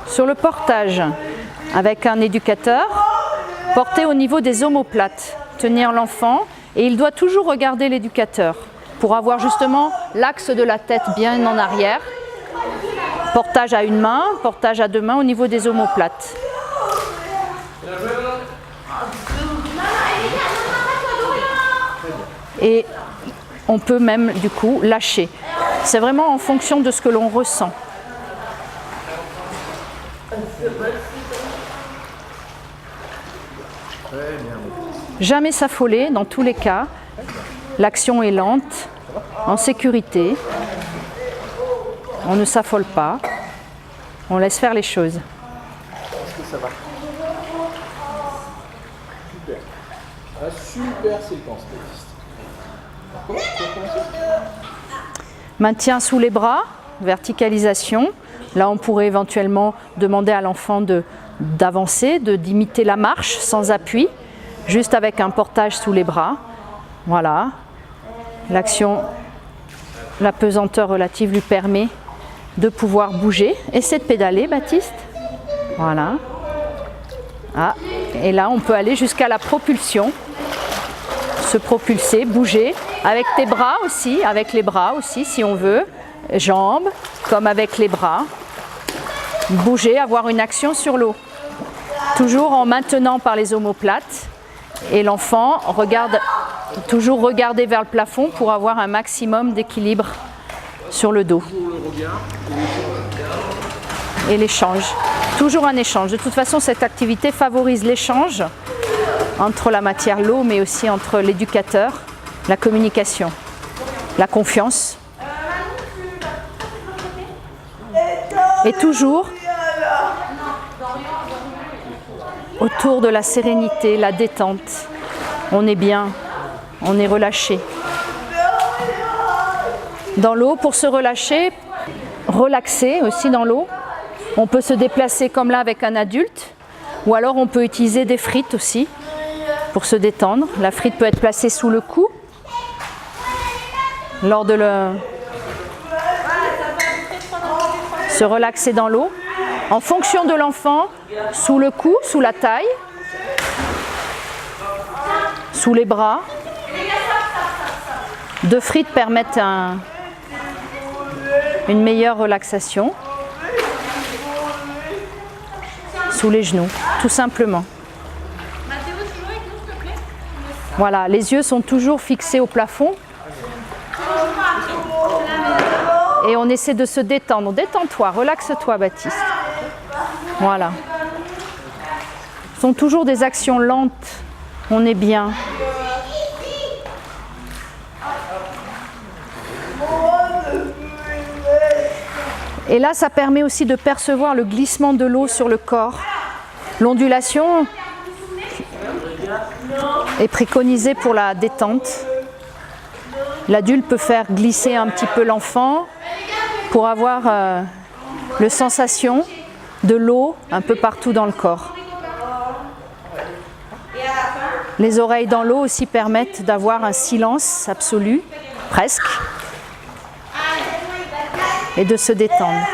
sur le portage avec un éducateur, porter au niveau des omoplates, tenir l'enfant et il doit toujours regarder l'éducateur pour avoir justement l'axe de la tête bien en arrière. Portage à une main, portage à deux mains au niveau des omoplates. Et on peut même du coup lâcher. C'est vraiment en fonction de ce que l'on ressent. Jamais s'affoler dans tous les cas. L'action est lente, en sécurité. On ne s'affole pas. On laisse faire les choses. Est-ce que ça va? Super. Ah, super séquence, Baptiste. Maintien sous les bras, verticalisation. Là, on pourrait éventuellement demander à l'enfant d'avancer, d'imiter la marche sans appui, juste avec un portage sous les bras. Voilà. L'action, la pesanteur relative lui permet de pouvoir bouger. Essaie de pédaler, Baptiste. Voilà. Ah. Et là, on peut aller jusqu'à la propulsion. Se propulser, bouger. Avec tes bras aussi, avec les bras aussi, si on veut. Jambes, comme avec les bras. Bouger, avoir une action sur l'eau. Toujours en maintenant par les omoplates. Et l'enfant regarde, toujours regarder vers le plafond pour avoir un maximum d'équilibre sur le dos. Et l'échange. Toujours un échange. De toute façon, cette activité favorise l'échange entre la matière, l'eau, mais aussi entre l'éducateur, la communication, la confiance. Et toujours autour de la sérénité, la détente. On est bien, on est relâché. Dans l'eau, pour se relâcher, relaxer aussi dans l'eau, on peut se déplacer comme là avec un adulte, ou alors on peut utiliser des frites aussi pour se détendre. La frite peut être placée sous le cou, lors de se relaxer dans l'eau. En fonction de l'enfant, sous le cou, sous la taille, sous les bras. Deux frites permettent une meilleure relaxation. Sous les genoux, tout simplement. Voilà, les yeux sont toujours fixés au plafond. Et on essaie de se détendre. Détends-toi, relaxe-toi, Baptiste. Voilà. Ce sont toujours des actions lentes. On est bien. Et là, ça permet aussi de percevoir le glissement de l'eau sur le corps. L'ondulation est préconisée pour la détente. L'adulte peut faire glisser un petit peu l'enfant pour avoir la sensation de l'eau un peu partout dans le corps. Les oreilles dans l'eau aussi permettent d'avoir un silence absolu, presque, et de se détendre.